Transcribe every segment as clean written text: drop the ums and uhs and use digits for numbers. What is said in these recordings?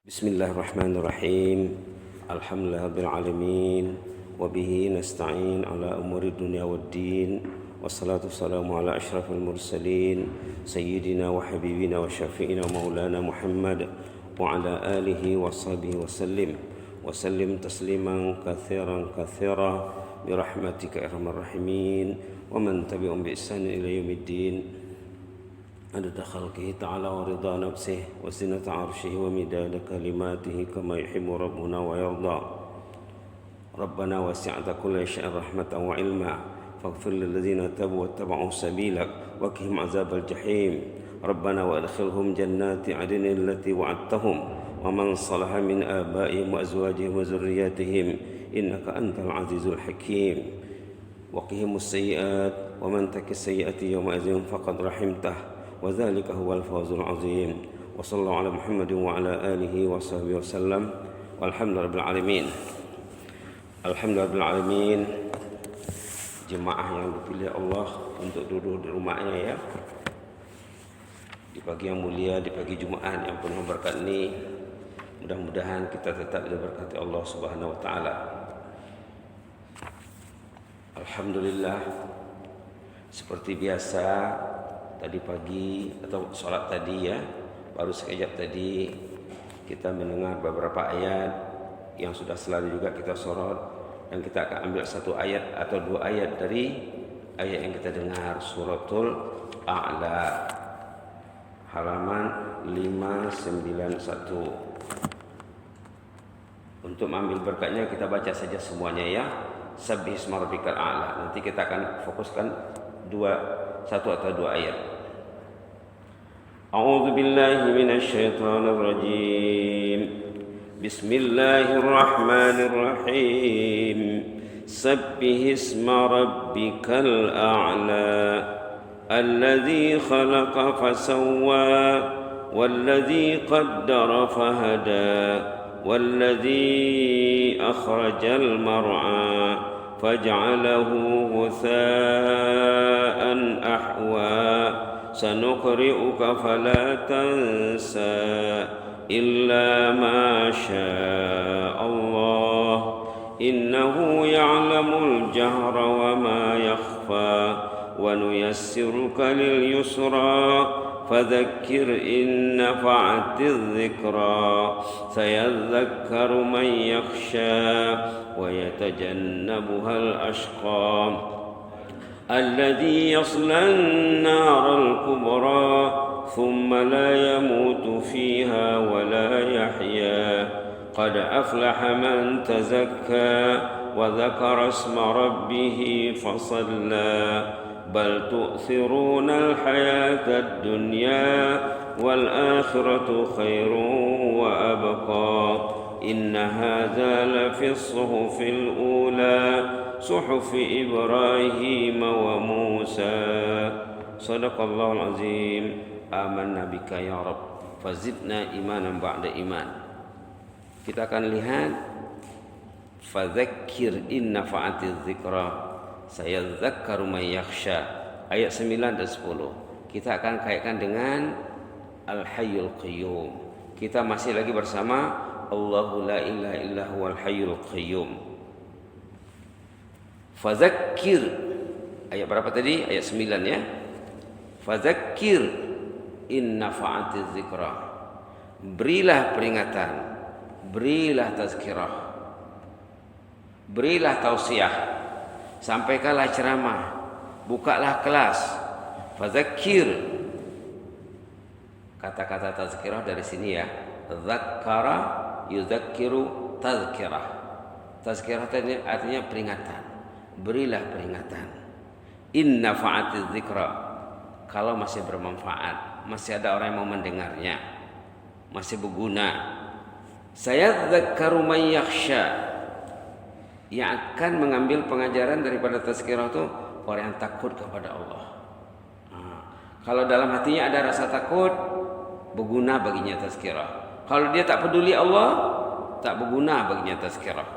Bismillahirrahmanirrahim. Alhamdulillahirrahmanirrahim. Wabihi nasta'in ala umuri dunia waddin. Wassalatu wassalamu ala ashrafil mursalin Sayyidina wa habibina wa syafi'ina maulana Muhammad wa ala alihi wa sahbihi wa sallim tasliman kathiran kathira birahmatika irhamar rahimin wa man tabi'um bi ihsan ila yaumiddin. عدد خلقه تعالى ورضا نفسه وزنة عرشه ومداد كلماته كما يحب ربنا ويرضى. ربنا وسعت كل شيء رحمة وعلما فاغفر للذين تابوا واتبعوا سبيلك وقهم عذاب الجحيم. ربنا وادخلهم جنات عدن التي وعدتهم ومن صلح من آبائهم وأزواجهم وذرياتهم إنك أنت العزيز الحكيم. وقهم السيئات ومن تك السيئات يومئذ فقد رحمته وذلك هو الفوز العظيم. وصلى الله على محمد وعلى آله وصحبه وسلم والحمد لله رب العالمين. Alhamdulillah rabbil alamin. Jemaah yang dipilih Allah untuk duduk di rumahnya ya, di pagi yang mulia, di pagi Jumat yang penuh berkat ini, mudah-mudahan kita tetap diberkati Allah Subhanahu wa taala. Alhamdulillah, seperti biasa tadi pagi atau sholat tadi ya, baru sekejap tadi kita mendengar beberapa ayat yang sudah selalu juga kita sorot, dan kita akan ambil satu ayat atau dua ayat dari ayat yang kita dengar, suratul A'la halaman 591. Untuk mengambil berkatnya kita baca saja semuanya ya. Sabbihisma rabbikal a'la. Nanti kita akan fokuskan satu atau dua ayat. A'udzu billahi minasy syaithanir rajim. Bismillahirrahmanirrahim. Sabbihisma rabbikal a'la. Alladzi khalaqa fasawwa walladzi qaddara fahada والذي أخرج المرعى فجعله غثاء أحوى سنقرئك فلا تنسى إلا ما شاء الله إنه يعلم الجهر وما يخفى ونيسرك لليسرى فذكر إن نفعت الذكرى سيذكر من يخشى ويتجنبها الأشقى الذي يصلى النار الكبرى ثم لا يموت فيها ولا يحيا قد أفلح من تزكى وذكر اسم ربه فصلى بل تؤثرون الحياة الدنيا والآخرة خير وأبقى إن هذا لفي الصحف الأولى صحف إبراهيم وموسى صدق الله العظيم. آمنا بك يا رب فزدنا إيمانا بعد إيمان. Kita akan lihat fadzakir in nafa'atiz dzikra sayadzakkaru may yakhsha, ayat 9 dan 10. Kita akan kaitkan dengan Al-Hayyul Qayyum. Kita masih lagi bersama Allahu la ilaha illa huwal hayyul qayyum. Fadzakir, ayat berapa tadi? Ayat 9 ya. Fadzakir in nafa'atiz dzikra. Berilah peringatan, berilah tazkirah, berilah tausiah. Sampaikanlah ceramah, bukalah kelas. Fadzakir, kata-kata tazkirah dari sini ya. Dzakkara yudzakiru tazkirah. Tazkirah artinya peringatan. Berilah peringatan. In nafa'atiz dzikra, kalau masih bermanfaat, masih ada orang yang mau mendengarnya, masih berguna. Sayadzakkaru man yakhsha, yang akan mengambil pengajaran daripada tazkirah itu orang yang takut kepada Allah. Kalau dalam hatinya ada rasa takut, berguna baginya tazkirah. Kalau dia tak peduli Allah, tak berguna baginya tazkirah.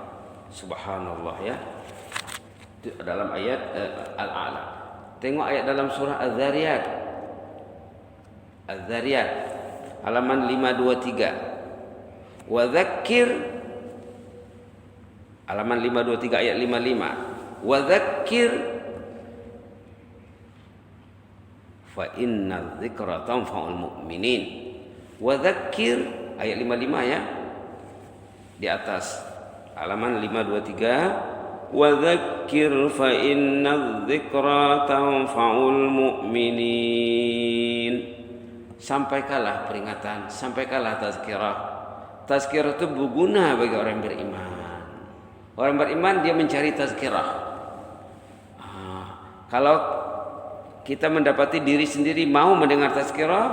Subhanallah ya. Itu dalam ayat Al-A'la. Tengok ayat dalam surah Az-Zariyat. Az-Zariyat halaman 523. Wa dzakir halaman 523 ayat 55. Wa dzakir fa inna dzikra tanfa'ul mu'minin. Wa dzakir ayat 55 ya. Di atas halaman 523. Wa dzakir fa inna dzikra tanfa'ul mu'minin. Sampaikanlah peringatan, sampaikanlah tazkirah. Tazkirah itu berguna bagi orang beriman. Orang beriman dia mencari tazkirah. Kalau kita mendapati diri sendiri mau mendengar tazkirah,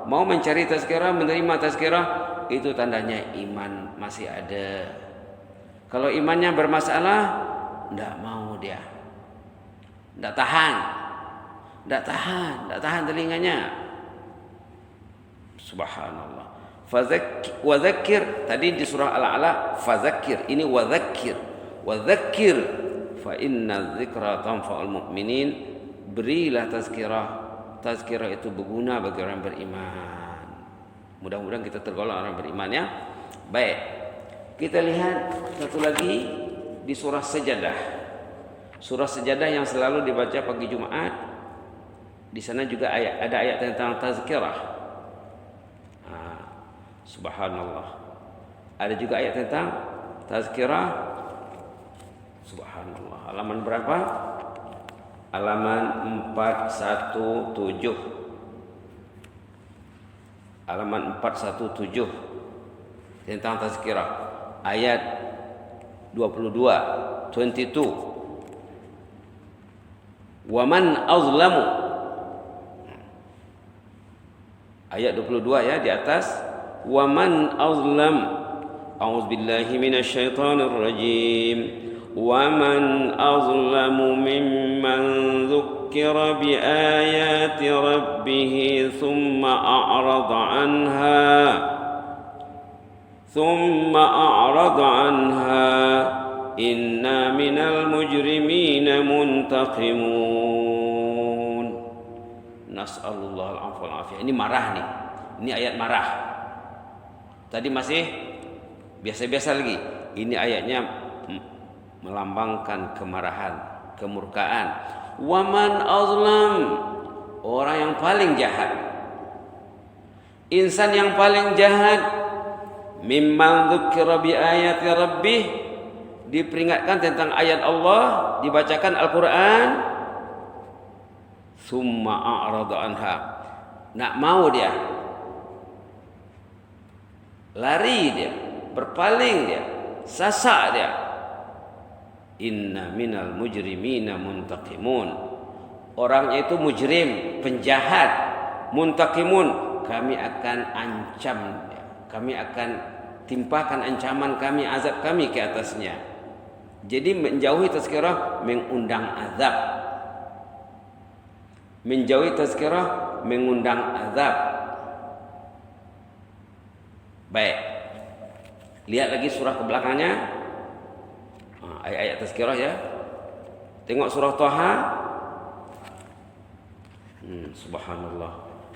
mau mencari tazkirah, menerima tazkirah, itu tandanya iman masih ada. Kalau imannya bermasalah, tidak mau dia, tidak tahan telinganya. Subhanallah. Wa dzakir tadi di surah Al-A'la fadzakir, ini wa dzakir fa inna dzikra tanfa'ul mu'minin. Berilah tazkirah itu berguna bagi orang beriman. Mudah-mudahan kita tergolong orang beriman ya. Baik, kita lihat satu lagi di surah Sajadah. Surah Sajadah yang selalu dibaca pagi Jumat. Di sana juga ada ayat tentang tazkirah. Subhanallah. Ada juga ayat tentang tazkirah. Subhanallah. Halaman berapa? Halaman 417. Halaman 417 tentang tazkirah. Ayat 22. Waman azlamu. Ayat 22 ya di atas. Waman azlam. A'udzubillahi minasyaitonir rajim. Waman azlamu mimman dzukkira biayati rabbih thumma a'rada anha inna minal mujrimina muntaqimun. Nas'alullah al-'afwa wal-'afiyah. Ini marah nih. Ini ayat marah. Tadi masih biasa-biasa lagi. Ini ayatnya melambangkan kemarahan, kemurkaan. Waman azlam, orang yang paling jahat, insan yang paling jahat, mimman dzukira bi ayati rabbih, diperingatkan tentang ayat Allah, dibacakan Al-Quran, summa a'rada anha, nak mau dia, lari dia, berpaling dia, sasak dia. Inna minal mujrimina muntaqimun. Orangnya itu mujrim, penjahat, muntaqimun. Kami akan ancam, kami akan timpakan ancaman kami, azab kami ke atasnya. Jadi menjauhi tazkirah mengundang azab. Menjauhi tazkirah mengundang azab. Baik. Lihat lagi surah ke belakangnya. Ayat-ayat tazkirah ya. Tengok surah Thaha. Subhanallah.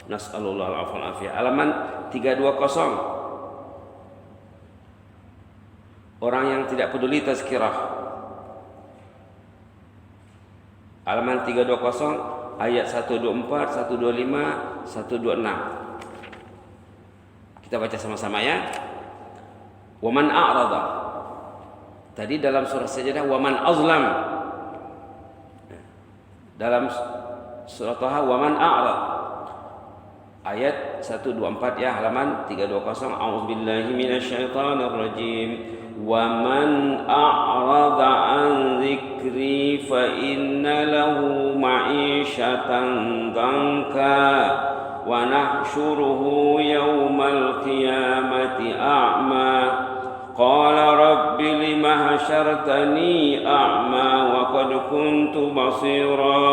Nas'alullah al-'afwa wal-'afiyah. Halaman 320. Orang yang tidak peduli tazkirah. Halaman 320 ayat 124, 125, 126. Kita baca sama-sama ya. Waman a'rada. Tadi dalam surah Sajadah waman azlam. Dalam surah Thaha waman a'rad. Ayat 124 ya, halaman 320. A'udzubillahi minasyaitonir rajim. Waman a'rada an dzikri fa inna lahu ma'isyatan dhanka wa nahsyuruhu yaumal qiyamati a'ma. Qala rabbi lima hasyartani a'ma wa qad kuntu basira.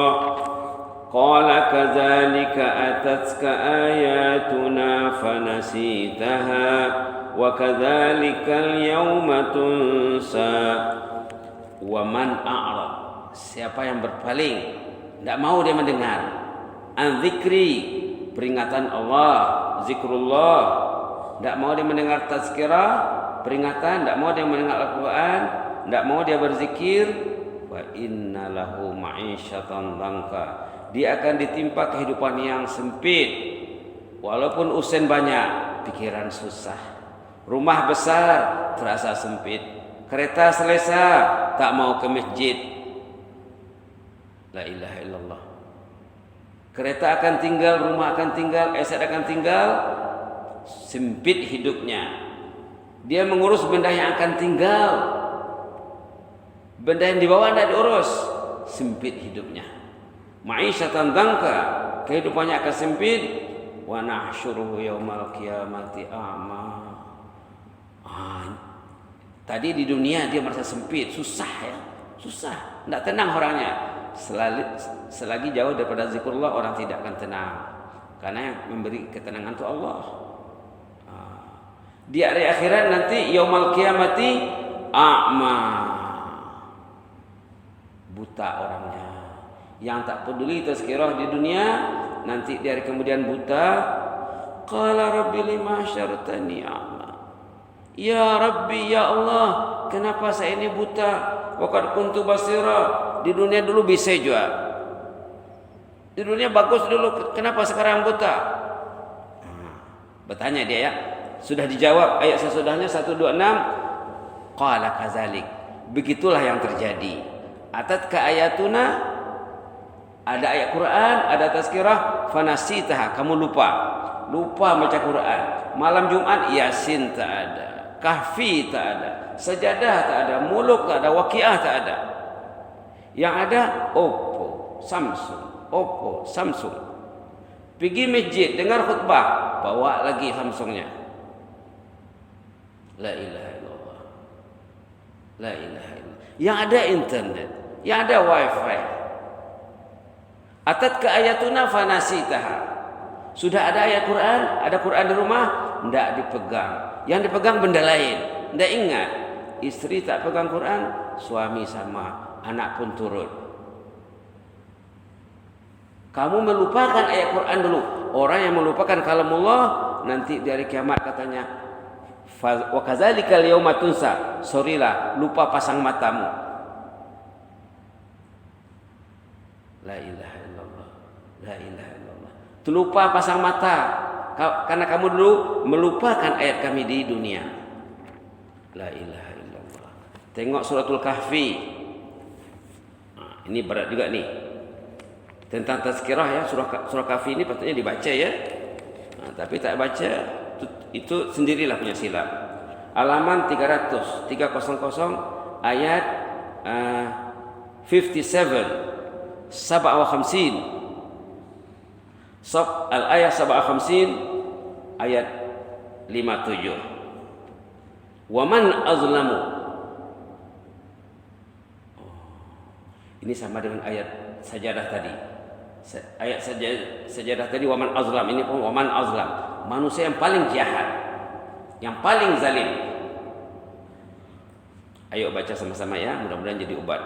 Qala kadzalika atatka ayatuna fanasitaha wa kadzalikal yawma tunsa. Wa man a'rad, siapa yang berpaling, tidak mau dia mendengar, an dzikri, peringatan Allah, zikrullah, tidak mau dia mendengar tazkirah, peringatan, tidak mau dia mendengar Al-Quran, tidak mau dia berzikir, wa inna lahu ma'isyatan dhanka, dia akan ditimpa kehidupan yang sempit. Walaupun usen banyak, pikiran susah. Rumah besar terasa sempit. Kereta selesa, tak mau ke masjid. La ilaha illallah. Kereta akan tinggal, rumah akan tinggal, aset akan tinggal. Sempit hidupnya. Dia mengurus benda yang akan tinggal. Benda yang dibawa tidak diurus. Sempit hidupnya. Ma'isyatan dhanka, kehidupannya akan sempit. Wa nahsyuruhu yaumal qiyamati a'ma. Tadi di dunia dia merasa sempit, susah ya, susah, tidak tenang orangnya. Selagi jauh daripada zikrullah, orang tidak akan tenang, karena yang memberi ketenangan itu Allah. Di hari akhirat nanti yaumal qiyamati a'ma, buta orangnya. Yang tak peduli tazkirah di dunia, nanti di hari kemudian buta. Qala rabbi lima syartani a'ma. Ya Rabbi, ya Allah, kenapa saya ini buta? Waqad kuntu basira. Di dunia dulu bisa juga. Di dunia bagus dulu, kenapa sekarang buta? Bertanya dia ya. Sudah dijawab ayat sesudahnya 126. Qala kazalik. Begitulah yang terjadi. Atatka ayatuna, ada ayat Quran, ada tazkirah, fanasitaha, kamu lupa baca Quran. Malam Jumat Yasin tak ada, Kahfi tak ada, Sajadah tak ada, Muluk tak ada, Waqiah tak ada. Yang ada Oppo, Samsung. Pergi masjid, dengar khutbah, bawa lagi Samsungnya. La ilaha illallah. La ilaha illallah. Yang ada internet, yang ada wifi. Atatka ayatuna fanasitaha. Sudah ada ayat Quran, ada Quran di rumah, tidak dipegang. Yang dipegang benda lain, tidak ingat. Istri tak pegang Quran, suami sama, anak pun turut. Kamu melupakan ayat Quran dulu. Orang yang melupakan kalamullah, nanti dari kiamat katanya, wa kadzalikal yauma tunsa. Sorrylah, lupa pasang matamu. La ilaha illallah. La ilaha illallah. Terlupa pasang mata karena kamu dulu melupakan ayat kami di dunia. La ilaha illallah. Tengok suratul Kahfi. Ini berat juga nih. Tentang tazkirah ya, surah Kahfi ini patutnya dibaca ya. Tapi tak baca, itu sendirilah punya silap. Halaman 300 ayat 57 57 al-ayat 57 ayat 57. Wa man azlamu. Ini sama dengan ayat Sajadah tadi. Ayat Sajadah tadi wa man azlam, ini pun wa man azlam. Manusia yang paling jahat, yang paling zalim. Ayo baca sama-sama ya, mudah-mudahan jadi obat.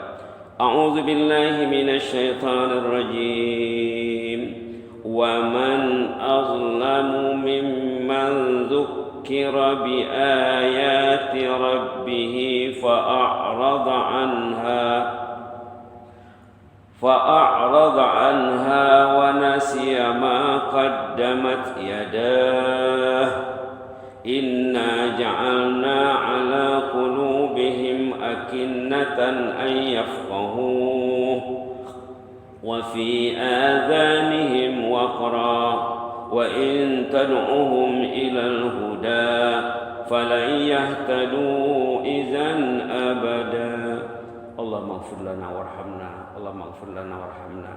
A'udzu billahi minasyaitonir rajim. Wa man azlamu mimman dzukkira bi ayati rabbih فأعرض عنها ونسي ما قدمت يداه إنا جعلنا على قلوبهم أكنة أن يفقهوه وفي آذانهم وقرا وإن تدعوهم إلى الهدى فلن يهتدوا إذا أبدا اللهم اغفر لنا وارحمنا اللهم اغفir lana warhamna.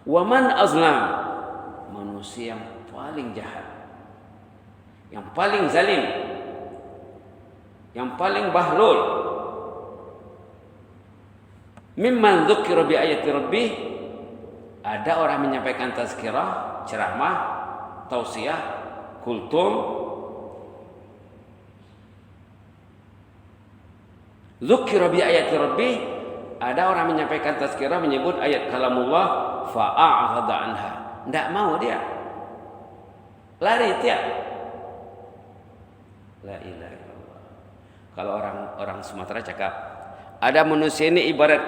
Wa man azlam, manusia yang paling jahat, yang paling zalim, yang paling bahlul. Mimman dzukira bi ayati rabbih, ada orang menyampaikan tazkirah, ceramah, tausiah, kultum. Dzukira bi ayati rabbih, ada orang menyampaikan tazkirah, menyebut ayat kalamullah, fa'a'rada anha, tidak mau dia, lari dia. La ilaha illallah. Kalau orang Sumatera cakap, ada manusia ini ibarat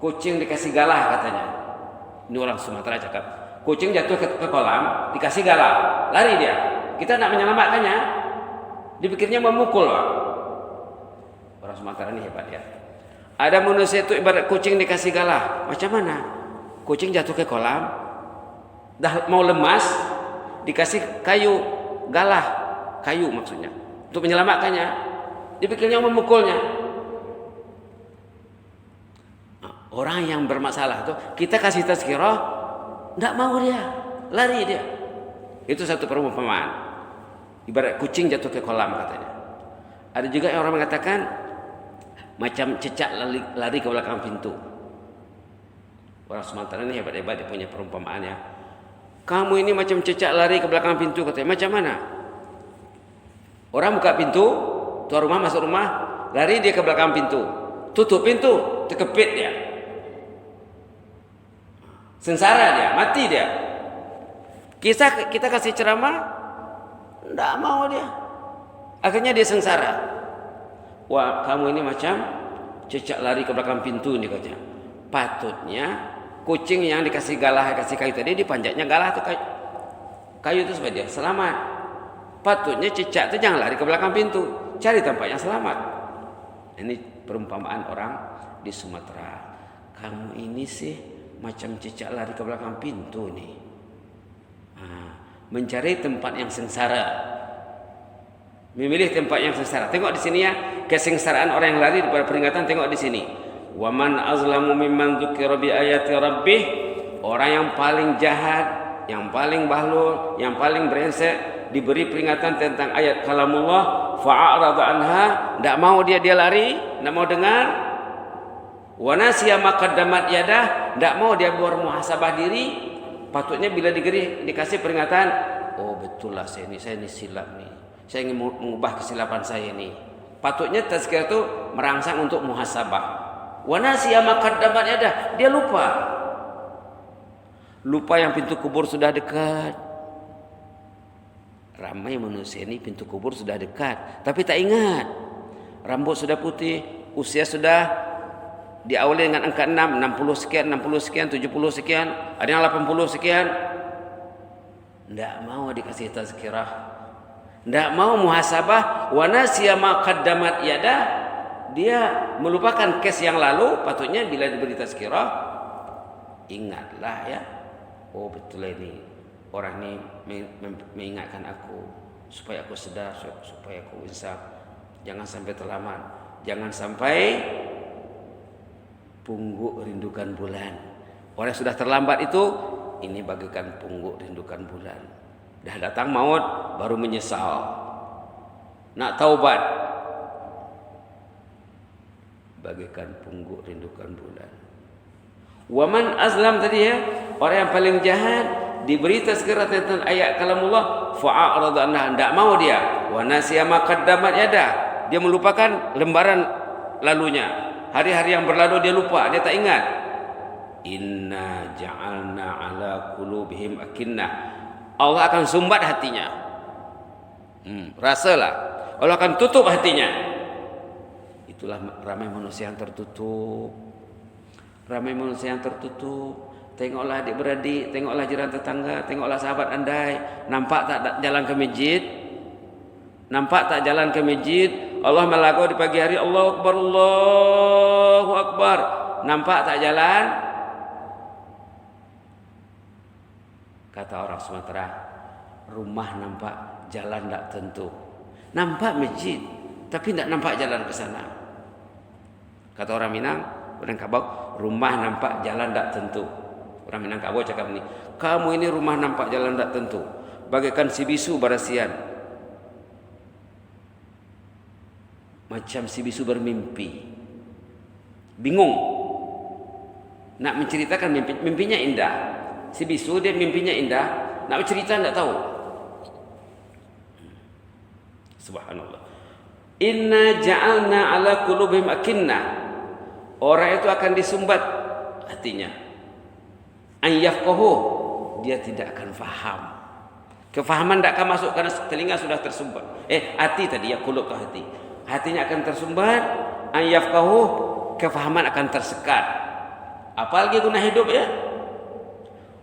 kucing dikasih galah katanya. Ini orang Sumatera cakap, kucing jatuh ke kolam, dikasih galah, lari dia. Kita nak menyelamatkannya, dipikirnya memukul, Pak. Orang Sumatera ini hebat ya. Ada manusia itu ibarat kucing dikasih galah. Macam mana? Kucing jatuh ke kolam, dah mau lemas, dikasih kayu, galah, kayu maksudnya, untuk menyelamatkannya. Dipikirnya memukulnya. Orang yang bermasalah tuh kita kasih tazkirah, tidak mau dia, lari dia. Itu satu perumpamaan. Ibarat kucing jatuh ke kolam katanya. Ada juga yang orang mengatakan macam cecak lari ke belakang pintu. Orang Sumatera ini hebat-hebat, dia punya perumpamaan ya. Kamu ini macam cecak lari ke belakang pintu katanya. Macam mana? Orang buka pintu, tuan rumah masuk rumah, lari dia ke belakang pintu, tutup pintu, terkepit dia. Sengsara dia, mati dia. Kita kasih ceramah, tidak mau dia. Akhirnya dia sengsara. Wah, kamu ini macam cecak lari ke belakang pintu nih katanya. Patutnya kucing yang dikasih galah, kasih kayu tadi, dipanjatnya galah atau kayu itu supaya dia selamat. Patutnya cecak itu jangan lari ke belakang pintu, cari tempat yang selamat. Ini perumpamaan orang di Sumatera. Kamu ini sih macam cecak lari ke belakang pintu nih. Mencari tempat yang sengsara, memilih tempat yang sengsara. Tengok di sini ya, kesengsaraan orang yang lari daripada peringatan. Tengok di sini. Wa man azlamu mimman dzukira bi ayati rabbih. Orang yang paling jahat, yang paling bahlul, yang paling brengsek diberi peringatan tentang ayat kalamullah, fa'arada anha, tidak mau dia lari, tidak mau dengar. Wa nasiya ma qaddamat yadah, tidak mau dia bermuhasabah diri. Patutnya bila dikasih peringatan, oh betul lah saya ini silap nih. Saya ingin mengubah kesilapan saya ini. Patutnya tazkirah itu merangsang untuk muhasabah. Wa nasiya ma qaddamat yadah, dia lupa. Lupa yang pintu kubur sudah dekat. Ramai manusia ini pintu kubur sudah dekat, tapi tak ingat. Rambut sudah putih, usia sudah diawali dengan angka 6, 60 sekian, 60 sekian, 70 sekian, ada yang 80 sekian. Tidak mau dikasih tazkirah, tidak mau muhasabah. Wa nasiya ma qaddamat yadah, dia melupakan kes yang lalu. Patutnya bila diberi tazkirah, ingatlah ya, oh betul ini orang ini mengingatkan aku supaya aku sedar, supaya aku insaf, jangan sampai terlambat, jangan sampai pungguk rindukan bulan. Orang yang sudah terlambat itu, ini bagaikan pungguk rindukan bulan. Dah datang maut, baru menyesal, nak taubat, bagaikan pungguk rindukan bulan. Waman azlam tadi ya, orang yang paling jahat diberi tazkirah tentang ayat kalamullah, fa'arada anha, tidak mau dia. Wa nasiya ma qaddamat yadah, dia melupakan lembaran lalunya. Hari-hari yang berlalu dia lupa, dia tak ingat. Inna ja'alna ala qulubihim akinnah, Allah akan sumbat hatinya. Rasalah, Allah akan tutup hatinya. Itulah ramai manusia yang tertutup. Ramai manusia yang tertutup. Tengoklah adik-beradik, tengoklah jiran tetangga, tengoklah sahabat andai. Nampak tak jalan ke masjid? Nampak tak jalan ke masjid? Allah melagau di pagi hari, Allahu Akbar, Allahu Akbar. Nampak tak jalan? Kata orang Sumatera, rumah nampak, jalan tak tentu. Nampak masjid, tapi tak nampak jalan ke sana. Kata orang Minang, Minangkabau, rumah nampak, jalan tak tentu. Orang Minangkabau cakap ni, kamu ini rumah nampak, jalan tak tentu, bagaikan si bisu barasian. Macam si bisu bermimpi, bingung nak menceritakan mimpinya indah. Si bisu dia mimpinya indah, nak bercerita tidak tahu. Subhanallah. Inna ja'alna ala qulubihim akinnah, orang itu akan disumbat hatinya. An yafqahu, dia tidak akan faham. Kefahaman tak akan masuk karena telinga sudah tersumbat. Hati tadi ya, qulub tu hati. Hatinya akan tersumbat, an yafqahu, kefahaman akan tersekat. Apalagi guna hidup ya.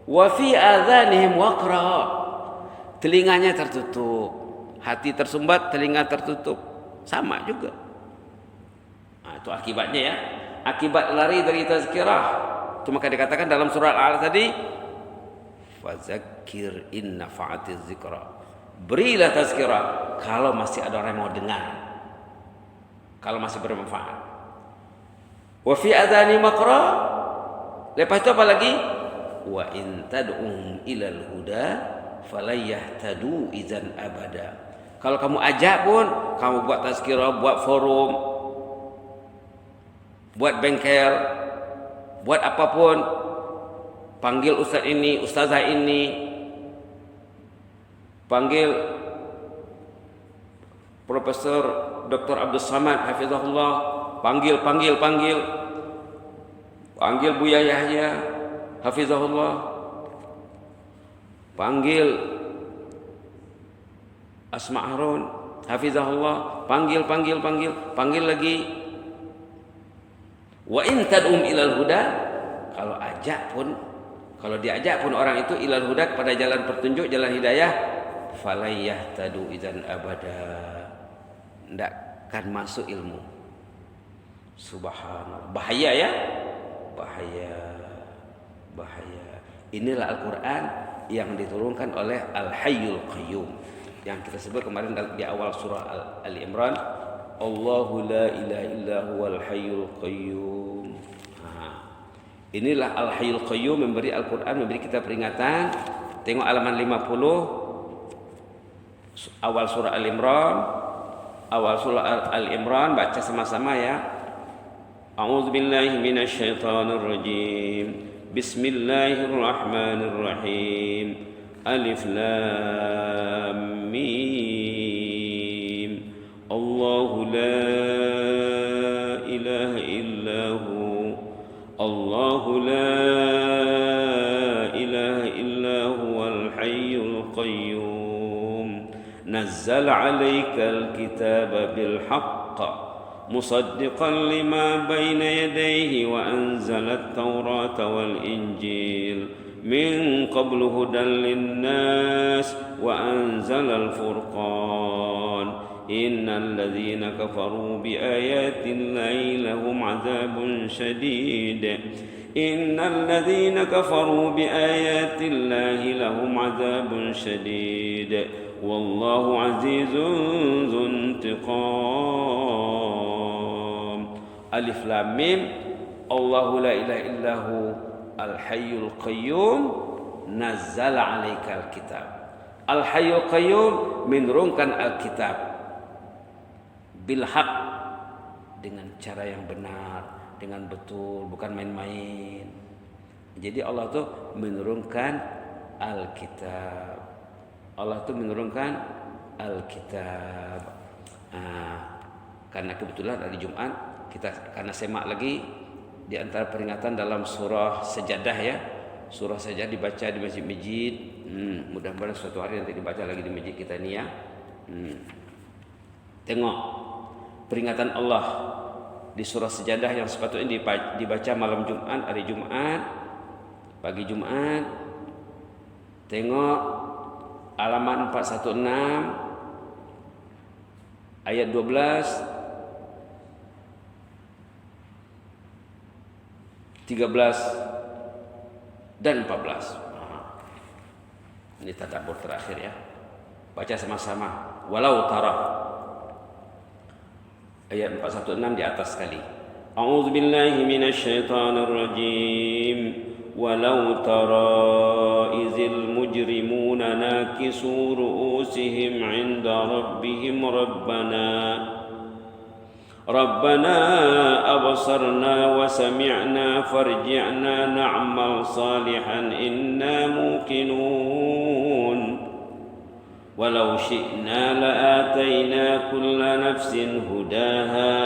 Wa fi adhanihim waqra. Telinganya tertutup. Hati tersumbat, telinga tertutup. Sama juga. Itu akibatnya ya. Akibat lari dari tazkirah. Itu maka dikatakan dalam surah Al-A'raf tadi, fadzakir in nafa'atiz zikra. Berilah tazkirah kalau masih ada orang yang mau dengar. Kalau masih bermanfaat. Wa fi adhani maqra. Lepas itu apa lagi? Wa in tad'um ilal huda falayahtadu idzan abada. Kalau kamu ajak pun, kamu buat tazkirah, buat forum, buat bengkel, buat apapun, panggil ustaz ini, ustazah ini, panggil Profesor Dr. Abdul Samad hafizahullah, panggil Buya Yahya hafizahullah, panggil Asma Harun hafizahullah, panggil lagi. Wa in tad'um ilal huda, kalau diajak pun orang itu ilal huda kepada jalan petunjuk, jalan hidayah, falayahtadu idzan abada. Tidak akan masuk ilmu. Subhanallah. Bahaya ya? Bahaya. Inilah Al-Quran yang diturunkan oleh Al-Hayyul Qayyum, yang kita sebut kemarin di awal surah Al-Imran, Allahu la ilaha illa huwal hayyul qayyum. Inilah Al-Hayyul Qayyum memberi Al-Quran, memberi kita peringatan. Tengok halaman 50 awal surah Al-Imran, baca sama-sama ya. A'udzubillahi minasyaitonirrajim. Bismillahirrahmanirrahim. Alif lam mim. Allahu la ilaha illahu. Allahu la ilaha illahu wal hayyul qayyum. Nazzala 'alaikal kitaba bil haqq musaddiqan lima bayna yadayhi wa anzala at-taurata wal injil min qablu hudan lin-nas wa anzala al-furqan. Innal ladzina kafaru bi ayati llahi lahum 'adzabun shadid. Innal ladzina kafaru bi ayati llahi lahum 'adzabun shadid. Wallahu 'azizun dzuntiqam. Alif lam mim. Allahu la ilaha illahu al-hayyul qayyum nazzala 'alaikal kitab. Al-hayyul qayyum menurunkan Alkitab bil haq, dengan cara yang benar, dengan betul, bukan main-main. Jadi Allah tuh menurunkan Alkitab. Allah tuh menurunkan Alkitab. Karena kebetulan hari Jumat kita karena semak lagi di antara peringatan dalam surah Sajadah ya. Surah Sajadah dibaca di masjid-masjid. Mudah-mudahan suatu hari nanti dibaca lagi di masjid kita ini ya. Tengok peringatan Allah di surah Sajadah yang sepatutnya dibaca malam Jumat, hari Jumat, pagi Jumat. Tengok halaman 416 ayat 12, 13 dan 14. Ini tadabbur terakhir ya. Baca sama-sama. Walau tara. Ayat 416 di atas sekali. A'udzubillahi minasyaitonir rajim. Walau tara izil mujrimuna nakisu ru'usihim 'inda rabbihim Rabbana absarna wa sami'na farji'na na'mal salihan inna muqinun. Walau syi'na la'atayna kulla nafsin hudaha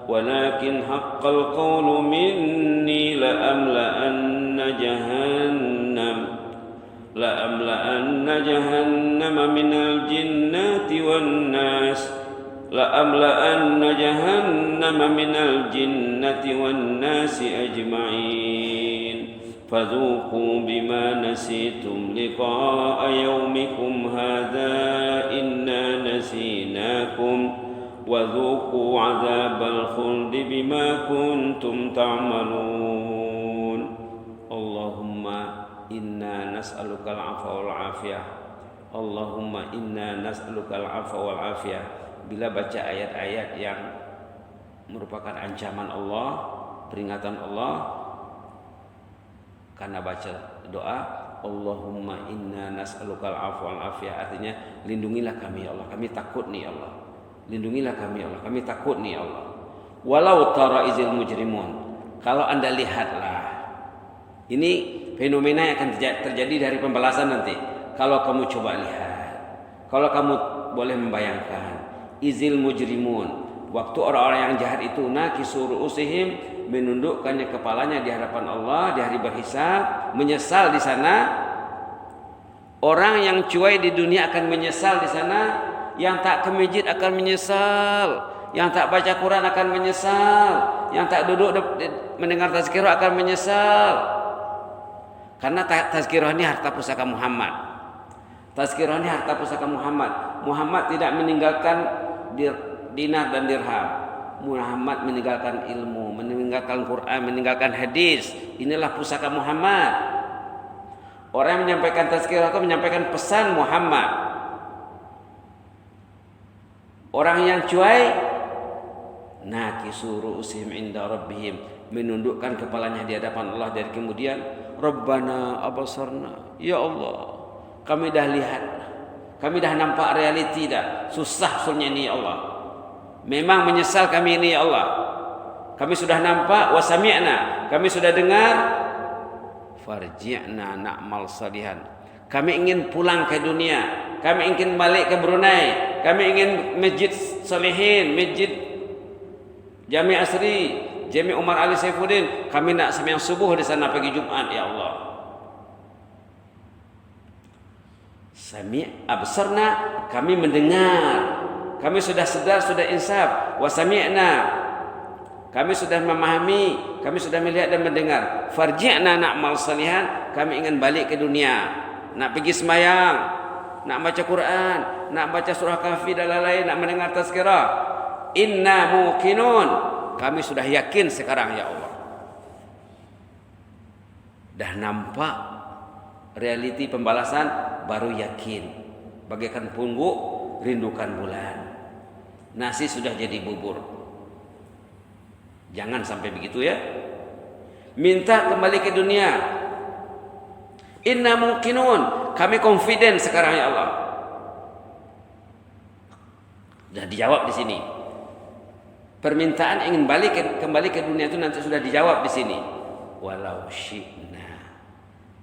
walakin haqqal qawlu minni la'amla'anna لأملأن جهنم من الجنة والناس لأملأن جهنم من الجنة والناس أجمعين فذوقوا بما نسيتم لقاء يومكم هذا إنا نسيناكم وذوقوا عذاب الخلد بما كنتم تعملون اللهم إنا نسألك العفو والعافية اللهم إنا نسألك العفو والعافية. Bila baca ayat-ayat yang merupakan ancaman Allah, peringatan Allah, karena baca doa Allahumma inna nas'alukal afwa wal afiyah, artinya lindungilah kami ya Allah, kami takut nih ya Allah, lindungilah kami ya Allah, kami takut nih ya Allah. Walau tara izil mujrimun, kalau anda lihatlah, ini fenomena yang akan terjadi dari pembalasan nanti. Kalau kamu coba lihat, kalau kamu boleh membayangkan, izil mujrimun, waktu orang-orang yang jahat itu nakisur usihim, menundukkannya kepalanya di hadapan Allah di hari berhisab, menyesal di sana. Orang yang cuai di dunia akan menyesal di sana, yang tak ke masjid akan menyesal, yang tak baca Quran akan menyesal, yang tak duduk mendengar tazkirah akan menyesal. Karena tazkirah ini harta pusaka Muhammad. Tazkirah ini harta pusaka Muhammad. Muhammad tidak meninggalkan dinar dan dirham. Muhammad meninggalkan ilmu, meninggalkan Quran, meninggalkan hadis. Inilah pusaka Muhammad. Orang yang menyampaikan tazkirah itu menyampaikan pesan Muhammad. Orang yang cuai, nakisu ru'usihim inda rabbihim, menundukkan kepalanya di hadapan Allah, dan kemudian Rabbana abasarna, ya Allah, kami dah lihat, kami dah nampak realiti dah, susah sulnya ini ya Allah. Memang menyesal kami ini ya Allah. Kami sudah nampak, wa sami'na, kami sudah dengar, farji'na na'mal salihan. Kami ingin pulang ke dunia, kami ingin balik ke Brunei, kami ingin masjid Salihin, masjid Jami Asri, Jami Umar Ali Saifuddin. Kami nak sembahyang subuh di sana pagi Jumat ya Allah. Sami' absarna, kami mendengar, kami sudah sedar, sudah insaf. Wa sami'na, kami sudah memahami, kami sudah melihat dan mendengar. Farji'na na'mal salihan, kami ingin balik ke dunia, nak pergi sembahyang, nak baca Quran, nak baca surah Kahfi dan lain-lain, nak mendengar tazkirah. Inna muqinun, kami sudah yakin sekarang ya Allah. Dah nampak realiti pembalasan, baru yakin. Bagaikan pungguk rindukan bulan, nasi sudah jadi bubur. Jangan sampai begitu ya. Minta kembali ke dunia. Inna muqinun, kami confident sekarang ya Allah. Sudah dijawab di sini. Permintaan ingin kembali ke dunia itu nanti sudah dijawab di sini. Walau syi'na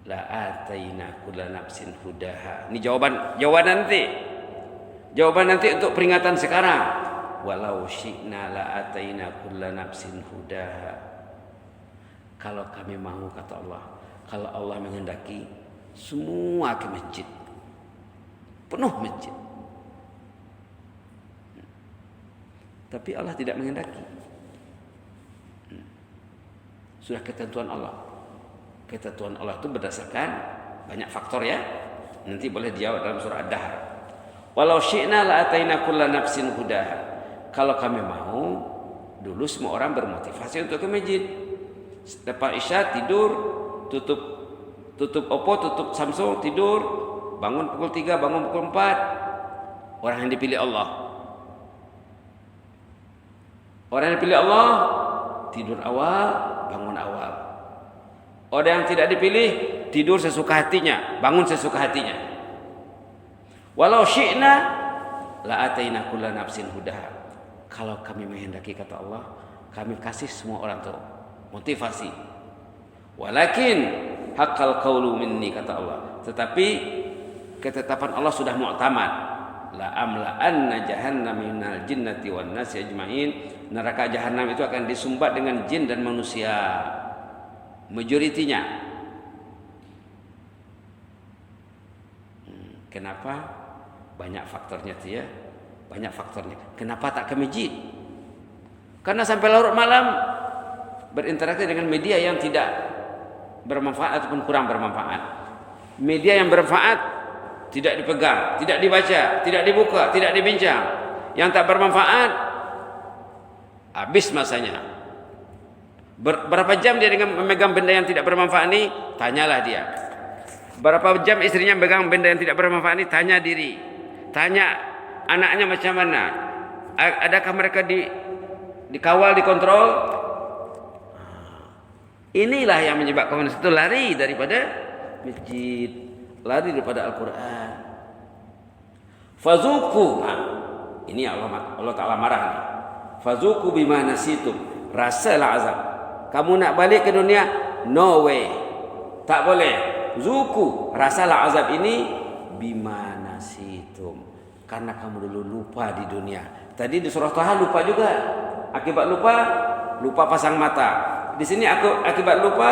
la ataina kulla nafsin hudaha. Ini jawaban nanti. Jawaban nanti untuk peringatan sekarang. Walau syi'na la ataina kulla nafsin hudaha. Kalau kami mau, kata Allah, kalau Allah menghendaki, semua ke masjid, penuh masjid. Tapi Allah tidak menghendaki. Sudah ketentuan Allah. Ketentuan Allah itu berdasarkan banyak faktor ya. Nanti boleh dijawab dalam surah Ad-Dahr. Walau syi'na la ataina kulla nafsin hudaha. Kalau kami mau, dulu semua orang bermotivasi untuk ke masjid. Lepas Isya tidur, tutup Oppo, tutup Samsung, tidur, bangun pukul 3, bangun pukul 4. Orang yang dipilih Allah. Orang yang dipilih Allah, tidur awal, bangun awal. Orang yang tidak dipilih, tidur sesuka hatinya, bangun sesuka hatinya. Walau syi'na la ataina kulla nafsin hudaha. Kalau kami menghendaki, kata Allah, kami kasih semua orang tahu motivasi. Walakin haqqal qawlu minni, kata Allah. Tetapi ketetapan Allah sudah mu'tamad. La amla anna jahannam minal jinnati wan nasi ajmain. Neraka jahanam itu akan disumbat dengan jin dan manusia, majoritinya. Kenapa? Banyak faktornya tuh ya. Banyak faktornya. Kenapa tak ke masjid? Karena sampai larut malam berinteraksi dengan media yang tidak bermanfaat ataupun kurang bermanfaat. Media yang bermanfaat tidak dipegang, tidak dibaca, tidak dibuka, tidak dibincang. Yang tak bermanfaat habis masanya. Berapa jam dia dengan memegang benda yang tidak bermanfaat ini? Tanyalah dia. Berapa jam istrinya memegang benda yang tidak bermanfaat ini? Tanya diri. Tanya anaknya macam mana? Adakah mereka dikawal, dikontrol? Inilah yang menyebabkan manusia itu lari daripada masjid, lari daripada Al-Quran. Fazuku, ini Allah Ta'ala marah nih. Fazuku bima nasitum, rasalah azab. Kamu nak balik ke dunia? No way, tak boleh. Zuku, rasalah azab ini bima nasitum, karena kamu dulu lupa di dunia. Tadi di surah Taha lupa juga. Akibat lupa pasang mata. Di sini akibat lupa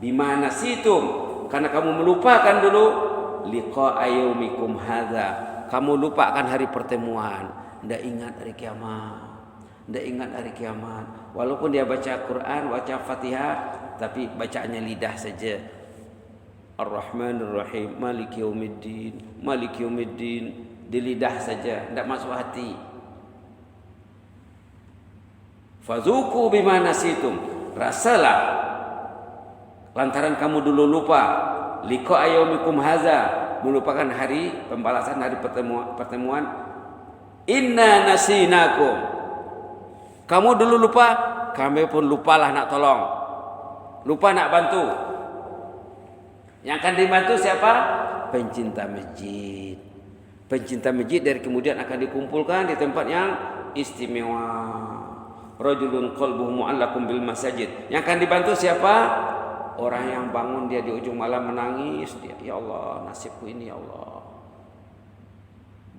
bima nasitum, karena kamu melupakan dulu liqa ayyumikum hadza. Kamu lupakan hari pertemuan, ndak ingat hari kiamat. Ndak ingat hari kiamat. Walaupun dia baca Quran, baca Fatihah, tapi bacaannya lidah saja. Ar-Rahmanir Rahim, Maliki Yaumiddin, Maliki Yaumiddin, di lidah saja, ndak masuk hati. Fazuku bima nasitum, rasalah lantaran kamu dulu lupa liqa ayyumikum haza, melupakan hari pembalasan, hari pertemuan. Inna nasinakum, kamu dulu lupa, kami pun lupalah nak tolong, lupa nak bantu. Yang akan dibantu siapa? Pencinta masjid. Pencinta masjid dari kemudian akan dikumpulkan di tempat yang istimewa. Rajulun qalbuhu mu'allaqun bil masajid. Yang akan dibantu siapa? Orang yang bangun dia di ujung malam menangis dia, ya Allah, nasibku ini ya Allah.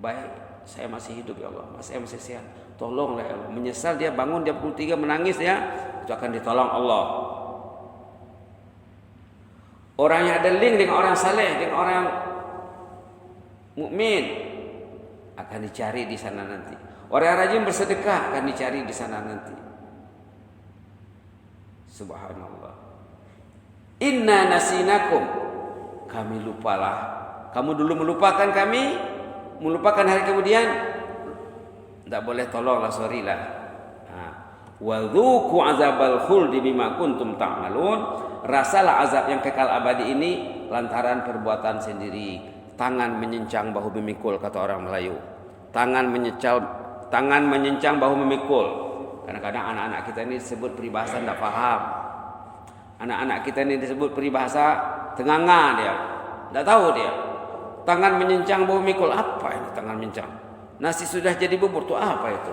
Baik, saya masih hidup ya Allah, saya masih sehat. Tolonglah ya Allah. Menyesal dia bangun dia pukul 3 menangis ya, itu akan ditolong Allah. Orang yang ada link dengan orang saleh, dengan orang mukmin akan dicari di sana nanti. Orang yang rajin bersedekah akan dicari di sana nanti. Subhanallah. Inna nasinakum, kami lupalah. Kamu dulu melupakan kami, melupakan hari kemudian. Tak boleh, tolonglah, sorry lah. Wa dzuqu azabal khuldi bima kuntum ta'malun. Rasalah azab yang kekal abadi ini lantaran perbuatan sendiri. Tangan menyencang bahu memikul, kata orang Melayu. Tangan menyencang bahu memikul. Kadang-kadang anak-anak kita ini disebut peribahasa tidak faham. Anak-anak kita ini disebut peribahasa tenganga dia. Tidak tahu dia. Tangan menyencang bahu memikul, apa ini tangan menyencang? Nasi sudah jadi bubur, itu apa itu?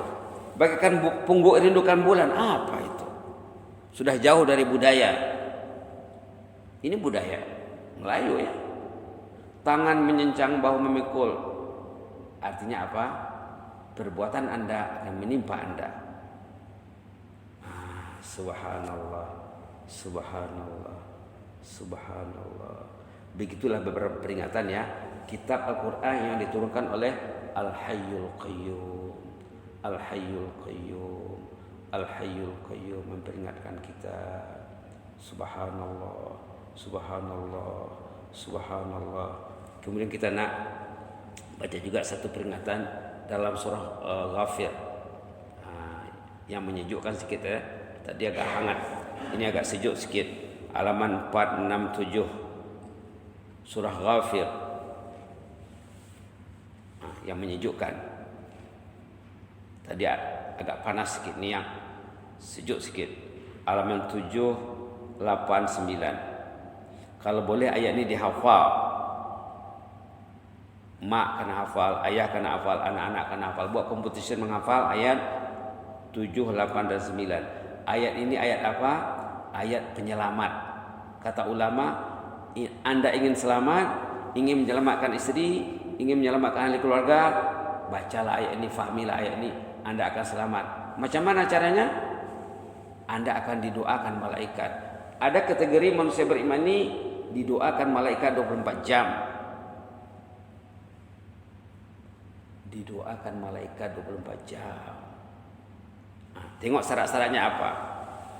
Bagaikan pungguk rindukan bulan, apa itu? Sudah jauh dari budaya. Ini budaya Melayu ya. Tangan menyencang bahu memikul, artinya apa? Perbuatan Anda akan menimpa Anda. Subhanallah, subhanallah, subhanallah. Begitulah beberapa peringatan ya. Kitab Al-Quran yang diturunkan oleh Al-Hayyul Qayyum. Al-Hayyul Qayyum, Al-Hayyul Qayyum memperingatkan kita. Subhanallah, subhanallah, subhanallah. Kemudian kita nak baca juga satu peringatan dalam surah Ghafir yang menyejukkan sedikit ya. Tadi agak hangat, ini agak sejuk sedikit. Halaman 467 surah Ghafir yang menyejukkan. Tadi agak panas sedikit, ni yang sejuk sedikit. Halaman 7, 8, 9. Kalau boleh ayat ini dihafal. Mak kena hafal, ayah kena hafal, anak-anak kena hafal. Buat competition menghafal ayat 7, 8 dan 9. Ayat ini ayat apa? Ayat penyelamat. Kata ulama, Anda ingin selamat, ingin menyelamatkan istri, ingin menyelamatkan ahli keluarga, bacalah ayat ini, fahamilah ayat ini, Anda akan selamat. Macam mana caranya? Anda akan didoakan malaikat. Ada kategori manusia beriman ini didoakan malaikat 24 jam. didoakan malaikat 24 jam. Nah, tengok syarat-syaratnya apa?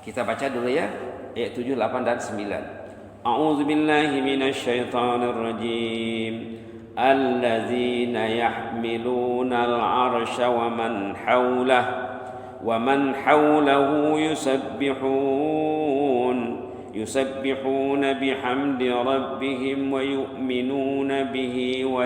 Kita baca dulu ya, ayat 7, 8 dan 9. A'udzu billahi minasyaitonir rajim. Alladzina yahmilunal 'arsya wa man hawlahu yusabbihuna bihamdi rabbihim wa yu'minuna bihi wa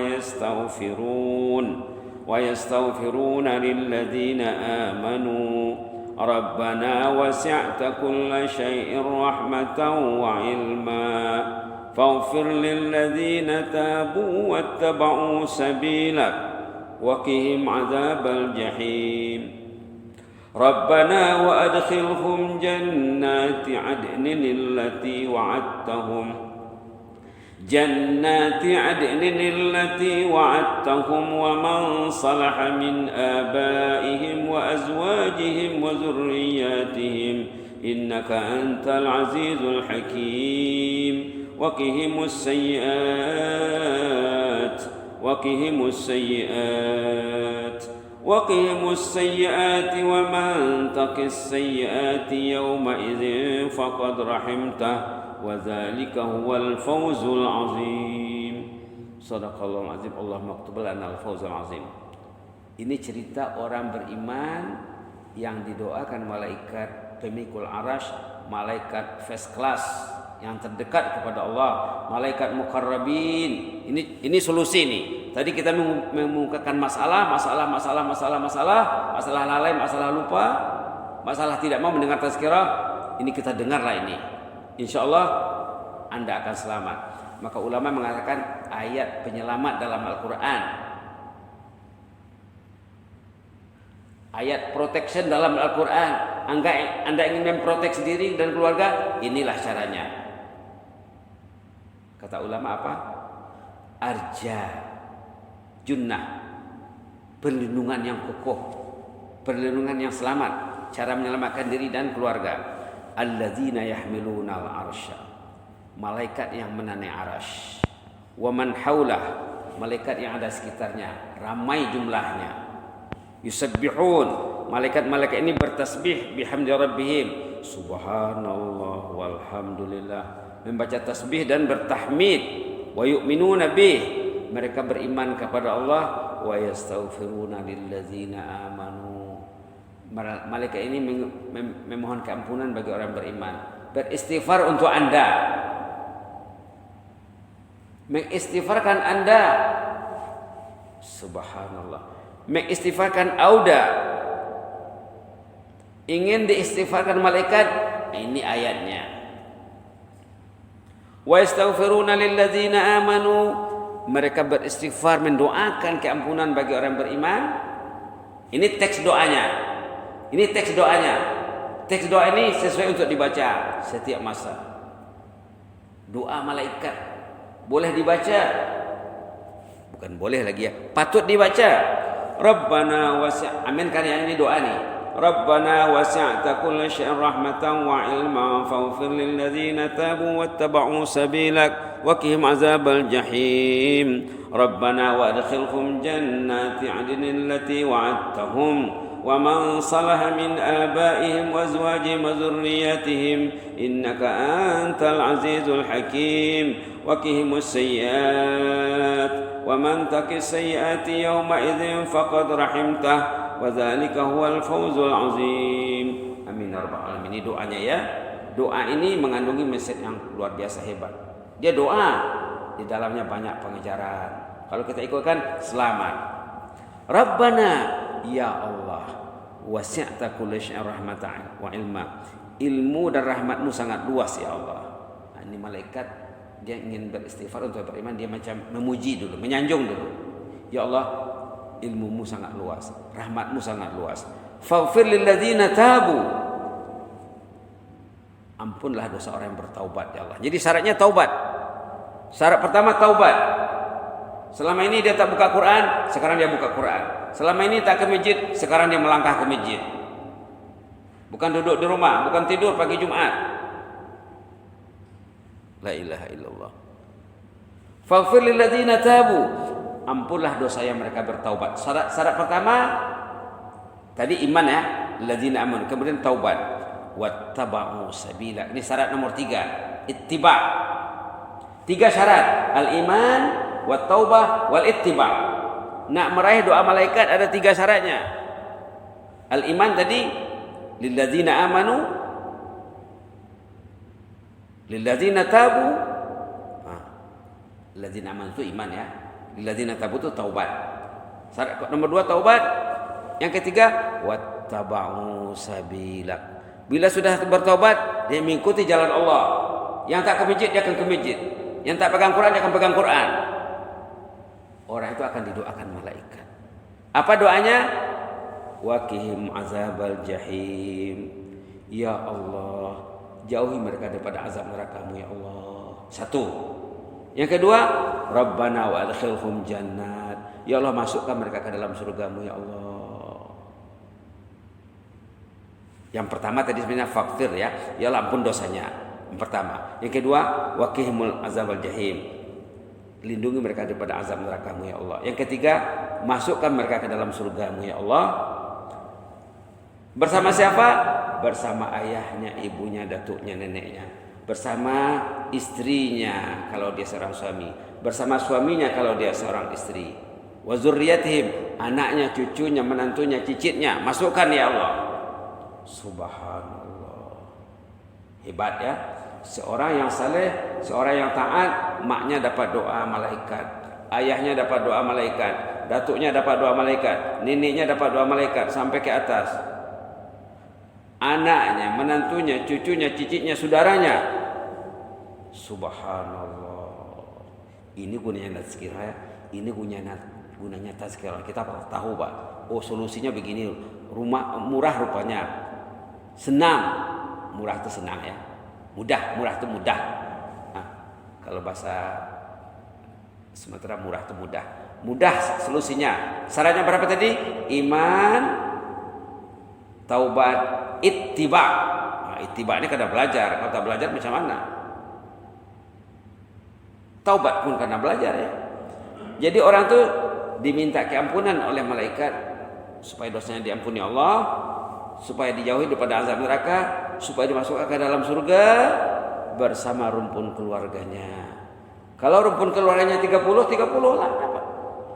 yastaghfiruna lilladzina amanu rabbana wasi'ta kulla syai'in rahmatan wa ilma faghfir lilladzina tabu wattaba'u sabilak wa qihim 'adzabal jahim Rabbana wa adkhilhum jannati 'adnin allati wa'adtahum wa man salaha min abaihim wa azwajihim wa dhurriyyatihim innaka antal azizul hakim wa qihimus sayyi'at wa man taqis sayyi'ati yawma idzin faqad rahimtah wa dzalika huwal fawzul azim. Shadaqallahul azim. Allahumma aktub lana al-fawzul azim. Ini cerita orang beriman yang didoakan malaikat pemikul arasy, malaikat first class yang terdekat kepada Allah, malaikat muqarrabin. Ini solusi nih. Tadi kita mengemukakan masalah lalai, masalah lupa, masalah tidak mau mendengar tazkirah. Ini kita dengarlah ini. Insyaallah Anda akan selamat. Maka ulama mengatakan ayat penyelamat dalam Al-Qur'an, ayat protection dalam Al-Quran. Anda ingin memprotek diri dan keluarga, inilah caranya. Kata ulama apa? Arja junnah, perlindungan yang kokoh, perlindungan yang selamat. Cara menyelamatkan diri dan keluarga. Alladzina yahmilunal arsya, malaikat yang menanai arasy. Wa man haulah, malaikat yang ada sekitarnya, ramai jumlahnya. Yusabbihun, malaikat-malaikat ini bertasbih bihamdi rabbihim, subhanallah walhamdulillah, membaca tasbih dan bertahmid. Wa yu'minuna bih, mereka beriman kepada Allah. Wa yastaghfiruna lilladzina amanu, malaikat ini memohon keampunan bagi orang beriman. Beristighfar untuk Anda, mengistighfarkan Anda, subhanallah, mengistighfarkan Auda, ingin diistighfarkan malaikat. Ini ayatnya. Wa yastaghfiruna lilladzina amanu, mereka beristighfar, mendoakan keampunan bagi orang beriman. Ini teks doanya. Teks doa ini sesuai untuk dibaca setiap masa. Doa malaikat boleh dibaca, bukan boleh lagi ya, patut dibaca. Rabbana amin kan yang ini doa nih. Rabbana wasi'ta kulla syai'in rahmatan wa ilma faghfir lil ladzina tabu wattaba'u sabilak wa qihim azabal jahim. Rabbana wa adkhilhum jannati 'adnin allati wa'adtahum wa man salaha min abaihim wa azwajihim wa dhurriyyatihim innaka antal azizul hakim wa qihimus sayyi'at wa man taqis sayyi'ati yawma idzin faqad rahimtah wa dzalika huwal fawzul azim. Amin ya rabbal alamin. Ini doanya ya. Doa ini mengandungi message yang luar biasa hebat. Dia doa, di dalamnya banyak pengejaran. Kalau kita ikutkan, selamat. Rabbana, ya Allah, wasi'ta kulla syai'in rahmatan wa ilma. Ilmu dan rahmatmu sangat luas ya Allah. Nah, ini malaikat dia ingin beristighfar untuk beriman, dia macam memuji dulu, menyanjung dulu. Ya Allah, ilmumu sangat luas, rahmatmu sangat luas. Faghfir lil ladzina tabu, ampunlah dosa orang yang bertaubat ya Allah. Jadi syaratnya taubat. Syarat pertama taubat. Selama ini dia tak buka Quran, sekarang dia buka Quran. Selama ini tak ke masjid, sekarang dia melangkah ke masjid. Bukan duduk di rumah, bukan tidur pagi Jumat. La ilaha illallah. Faghfir lil ladzina tabu, ampunlah dosa yang mereka bertaubat. Syarat pertama tadi iman ya, alladzina amanu, kemudian taubat. Wattaba'u sabila. Ini syarat nomor 3, ittiba'. 3 syarat, al-iman, wat-taubah, wal-ittiba'. Nak meraih doa malaikat ada 3 syaratnya. Al-iman tadi, lilladzina amanu, lilladzina tabu. Lilladzina amanu itu iman ya. Lilladzina tabu itu taubat. Syarat nomor 2 taubat. Yang ketiga, wattaba'u sabila. Bila sudah bertaubat, dia mengikuti jalan Allah. Yang tak ke masjid, dia akan ke masjid. Yang tak pegang Quran, dia akan pegang Quran. Orang itu akan didoakan malaikat. Apa doanya? Waqihim azabal jahim. Ya Allah, jauhi mereka daripada azab neraka-Mu ya Allah. 1. Yang kedua, Rabbana wa adkhilhum jannat. Ya Allah, masukkan mereka ke dalam surga-Mu ya Allah. Yang pertama tadi sebenarnya fakfir ya. Ya Allah, ampun dosanya. Yang pertama. Yang kedua, waqihimul azabal jahim. Lindungi mereka daripada azab neraka-Mu ya Allah. Yang ketiga, masukkan mereka ke dalam surga-Mu ya Allah. Bersama siapa? Bersama ayahnya, ibunya, datuknya, neneknya. Bersama istrinya kalau dia seorang suami. Bersama suaminya kalau dia seorang istri. Wa dzurriyyatihim, anaknya, cucunya, menantunya, cicitnya. Masukkan ya Allah. Subhanallah. Hebat ya. Seorang yang saleh, seorang yang taat, maknya dapat doa malaikat, ayahnya dapat doa malaikat, datuknya dapat doa malaikat, neneknya dapat doa malaikat sampai ke atas. Anaknya, menantunya, cucunya, cicitnya, saudaranya. Subhanallah. Ini gunanya tazkirah ya. Ini gunanya tazkirah. Kita tahu Pak. Oh, solusinya begini. Rumah murah rupanya. Senang. Murah itu senang ya. Mudah, murah itu mudah. Nah, kalau bahasa Sumatera murah itu mudah. Mudah solusinya. Syaratnya berapa tadi? Iman, taubat, ittiba. Nah, ittiba ini karena belajar. Kalau tak belajar macam mana? Taubat pun karena belajar ya. Jadi orang tu diminta keampunan oleh malaikat supaya dosanya diampuni Allah, supaya dijauhi daripada azab neraka, supaya dimasukkan ke dalam surga bersama rumpun keluarganya. Kalau rumpun keluarganya 30 lah dapat.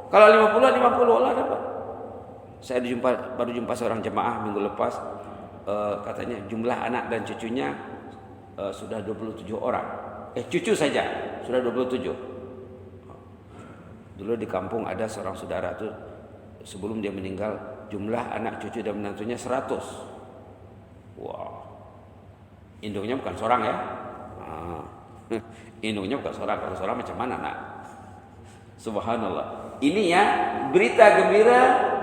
Kalau 50 lah dapat. Saya baru jumpa seorang jemaah minggu lepas, katanya jumlah anak dan cucunya sudah 27 orang. Cucu saja sudah 27. Dulu di kampung ada seorang saudara tuh, sebelum dia meninggal jumlah anak cucu dan menantunya 100. Wow. Induknya bukan seorang ya. Induknya bukan seorang. Kalau seorang macam mana nak? Subhanallah. Ini ya berita gembira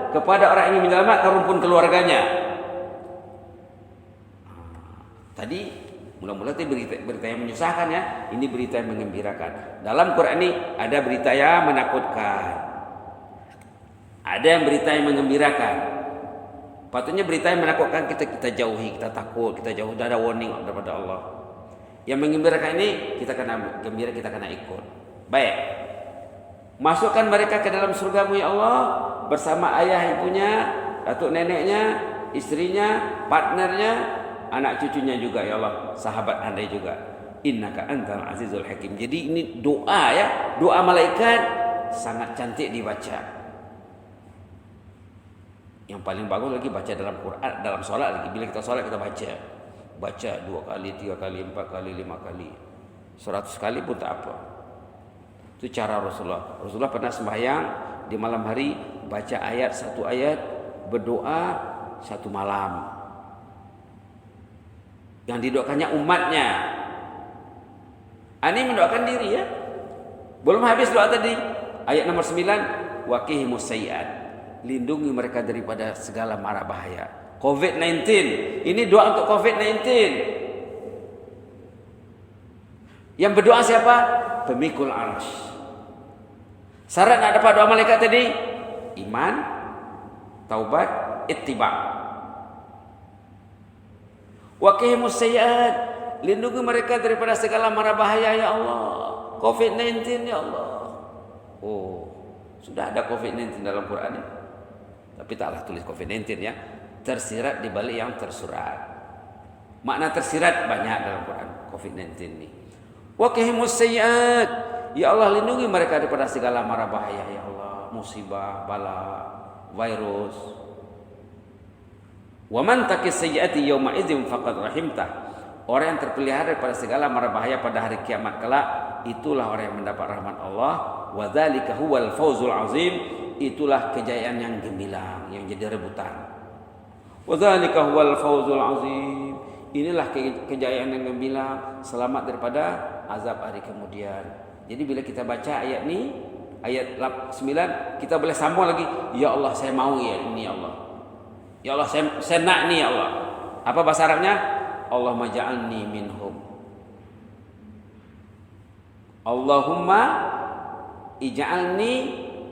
kepada orang yang ingin menyelamatkan rumpun keluarganya. Tadi mula-mula itu berita yang menyusahkan ya. Ini berita yang mengembirakan. Dalam Quran ini ada berita yang menakutkan. Ada yang berita yang mengembirakan. Patutnya berita yang menakutkan kita jauhi, kita takut, kita jauh. Sudah ada warning daripada Allah. Yang mengembirakan ini kita kena gembira, kita kena ikut. Baik. Masukkan mereka ke dalam surga-Mu ya Allah bersama ayah ibunya, datuk neneknya, istrinya, partnernya, anak cucunya juga ya Allah, sahabat andai juga. Innaka antal azizul hakim. Jadi ini doa ya, doa malaikat sangat cantik dibaca. Yang paling bagus lagi baca dalam Quran, dalam solat lagi. Bila kita solat kita baca 2 kali, 3 kali, 4 kali, 5 kali, 100 kali pun tak apa. Itu cara Rasulullah. Rasulullah pernah sembahyang di malam hari, baca satu ayat, berdoa 1 malam. Yang didoakannya umatnya. Ini mendoakan diri ya. Belum habis doa tadi. Ayat nomor 9, waqihimus sayyi'at. Lindungi mereka daripada segala mara bahaya. COVID-19. Ini doa untuk COVID-19. Yang berdoa siapa? Pemikul arsy. Syarat nak dapat doa malaikat tadi? Iman, taubat, ittiba. Waqihimus sayyi'at. Lindungi mereka daripada segala mara bahaya ya Allah. COVID-19 ya Allah. Oh, Sudah ada COVID-19 dalam Quran ini. Tapi taklah tulis COVID-19 ya. Tersirat di balik yang tersurat. Makna tersirat banyak dalam Quran COVID-19 ini. Wa qihimus sayyi'at. Ya Allah, lindungi mereka daripada segala mara bahaya ya Allah, musibah, bala, virus. Wa man taqis sayyi'ati yauma idzin faqad rahimtah. Orang yang terpelihara daripada segala mara bahaya pada hari kiamat kelak, itulah orang yang mendapat rahmat Allah. Wa dzalika huwal fawzul azim. Itulah kejayaan yang gemilang, yang jadi rebutan. Wa dzalika huwal fawzul azim. Inilah kejayaan yang gemilang, selamat daripada azab hari kemudian. Jadi bila kita baca ayat ni, ayat 9, kita boleh sambung lagi. Ya Allah, saya mau ya ini ya Allah. Ya Allah, saya nak ni ya Allah. Apa bahasa Arabnya? Allahumma ja'alni minhum. Allahumma ij'alni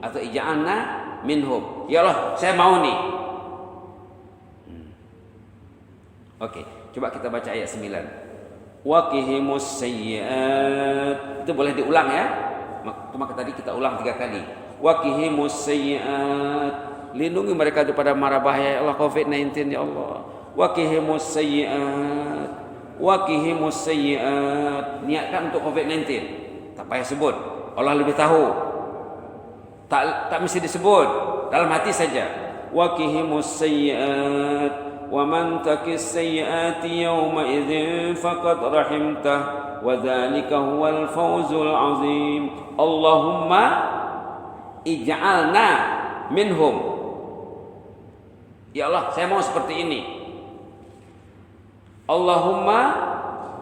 atau ij'alna minhum. Ya Allah, saya mau ni. Oke, coba kita baca ayat 9. Wa qihimus sayyi'at. Itu boleh diulang ya. Maka tadi kita ulang 3 kali. Wa qihimus sayyi'at. Lindungi mereka daripada mara bahaya ya Allah, COVID-19 ya Allah. Wa qihimus sayyi'at. Wa qihimus sayyi'at. Niatkan untuk COVID-19. Tak payah sebut. Allah lebih tahu. Tak mesti disebut. Dalam hati saja. Wa qihimus sayyi'at. Wa man taqis sayyi'ati yawma idzin faqad rahimtah wa dzalika huwal fawzul azim. Allahumma ij'alna minhum. Ya Allah, saya mau seperti ini. Allahumma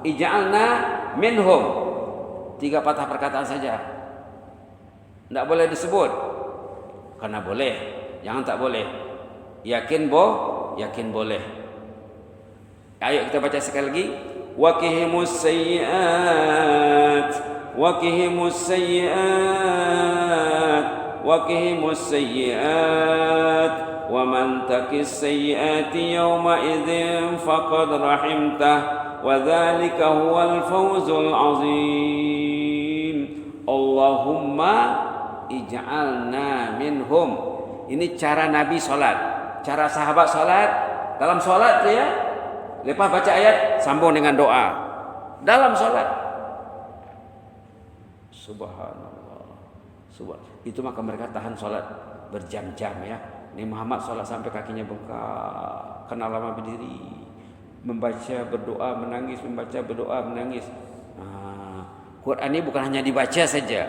ij'alna minhum. 3 patah perkataan saja. Tidak boleh disebut. Karena boleh, jangan tak boleh. Yakin yakin boleh. Ayo kita baca sekali lagi. Wa qihimus sayyi'at. Wa qihimus sayyi'at. Wa qihimus sayyi'at. Wa man taqis sayyi'ati yawma idzin faqad rahimtah wa dzalika huwal fawzul azim. Allahumma ij'alna minhum. Ini cara Nabi salat, cara sahabat salat. Dalam salat tu ya, lepas baca ayat sambung dengan doa. Dalam salat. Subhanallah. Itu maka mereka tahan salat berjam-jam ya. Ini Muhammad salat sampai kakinya bengkak, kena lama berdiri, membaca, berdoa, menangis, membaca, berdoa, menangis. Quran ini bukan hanya dibaca saja,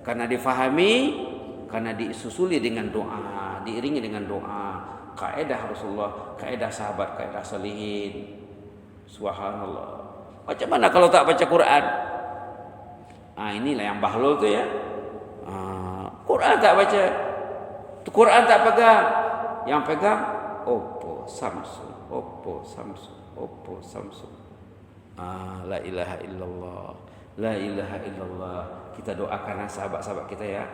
karena difahami, karena disusuli dengan doa, diiringi dengan doa. Kaidah Rasulullah, kaidah sahabat, kaidah salihin. Subhanallah. Macam mana kalau tak baca Quran? Inilah yang bahlul tu ya. Quran tak baca, Quran tak pegang. Yang pegang Oppo, Samsung, Oppo, Samsung, Oppo, Samsung. La ilaha illallah, la ilaha illallah. Kita doakan sahabat-sahabat kita ya,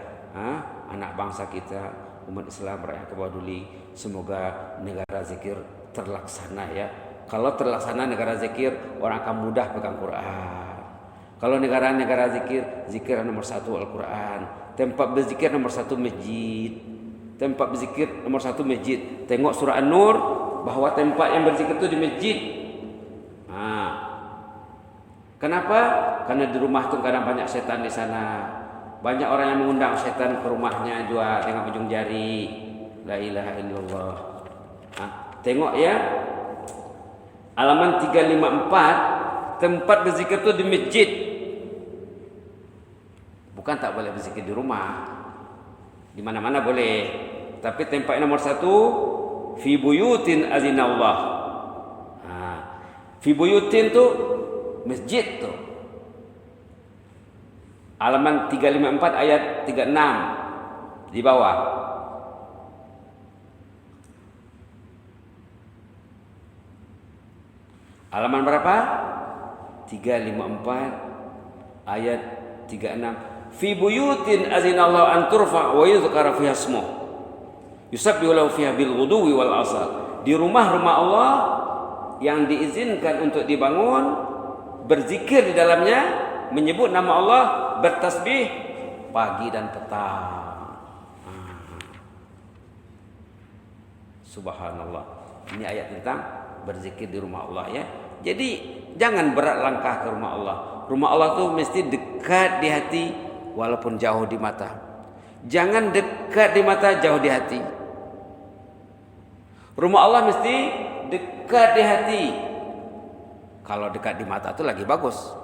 anak bangsa kita, umat Islam, rakyat Kebaduli, semoga negara zikir terlaksana ya. Kalau terlaksana negara zikir, orang akan mudah pegang Quran. Kalau negara-negara zikir nomor 1 Al-Quran. Tempat berzikir nomor 1 masjid. Tempat berzikir nomor 1 masjid. Tengok surah An-Nur, bahawa tempat yang berzikir itu di masjid. Kenapa? Karena di rumah tu kadang banyak setan di sana. Banyak orang yang mengundang setan ke rumahnya juga dengan ujung jari. La ilaha illallah. Tengok ya, halaman 354, tempat berzikir itu di masjid. Bukan tak boleh berzikir di rumah. Di mana-mana boleh. Tapi tempat nomor 1, fi buyutin azinallah. Fi buyutin tu masjid tu. Halaman 354 ayat 36 di bawah. Halaman berapa? 354 ayat 36. Fi buyutin azinallahu an turfa wa yuzkara fiha ismuh yusabbihu lahu fiha bil ghuduwi wal asal. Di rumah-rumah Allah yang diizinkan untuk dibangun, berzikir di dalamnya, menyebut nama Allah, bertasbih pagi dan petang. Subhanallah. Ini ayat tentang berzikir di rumah Allah ya. Jadi jangan berat langkah ke rumah Allah. Rumah Allah tuh mesti dekat di hati walaupun jauh di mata. Jangan dekat di mata, jauh di hati. Rumah Allah mesti dekat di hati. Kalau dekat di mata itu lagi bagus.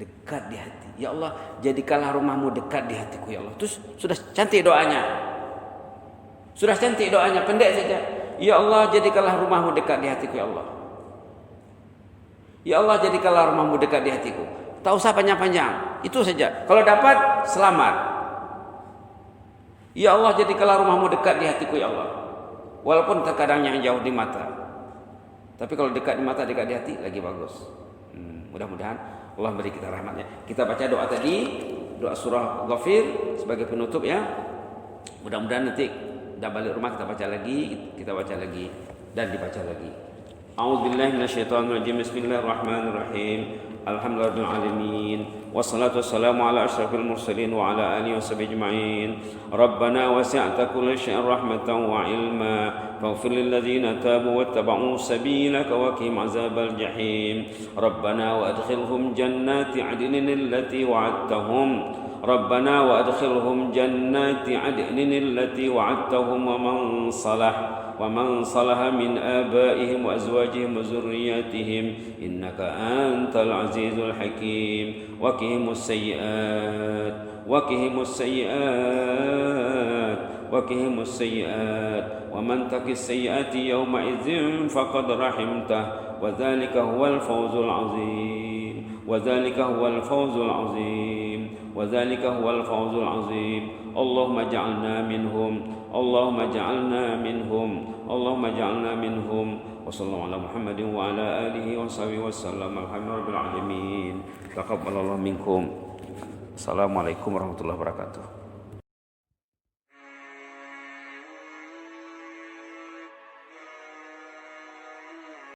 Dekat di hati. Ya Allah, jadikanlah rumahmu dekat di hatiku ya Allah. Terus sudah cantik doanya. Sudah cantik doanya, pendek saja. Ya Allah, jadikanlah rumahmu dekat di hatiku ya Allah. Ya Allah, jadikanlah rumahmu dekat di hatiku. Tak usah panjang-panjang. Itu saja. Kalau dapat, selamat. Ya Allah, jadikanlah rumahmu dekat di hatiku ya Allah. Walaupun terkadang yang jauh di mata. Tapi kalau dekat di mata, dekat di hati, lagi bagus. Mudah-mudahan Allah beri kita rahmatnya. Kita baca doa tadi, doa surah Ghafir sebagai penutup ya. Mudah-mudahan nanti dah balik rumah kita baca lagi dan dibaca lagi. A'udzubillahi minasyaitonirrajim. Bismillahirrahmanirrahim. Alhamdulillahirabbil alamin. Wassalatu wassalamu ala asyrafil mursalin wa ala alihi washabihi ajma'in. Rabbana wasi'ta kulla syai'in rahmatan wa ilma. Faghfir lil ladzina tabu wattaba'u sabilaka wa qihim 'adzabal jahim. Rabbana wa adkhilhum jannati 'adnin allati wa'adtahum. ربنا وأدخلهم جنات عدن التي وعدتهم ومن صلح من آبائهم وأزواجهم وذرياتهم إنك أنت العزيز الحكيم وقهم السيئات ومن تق السيئات يومئذ فقد رحمته وذلك هو الفوز العظيم اللهم اجعلنا منهم وصلى الله على محمد وعلى آله وصحبه وسلم الحمد لله رب العالمين تقبل الله منكم. Assalamualaikum warahmatullahi wabarakatuh.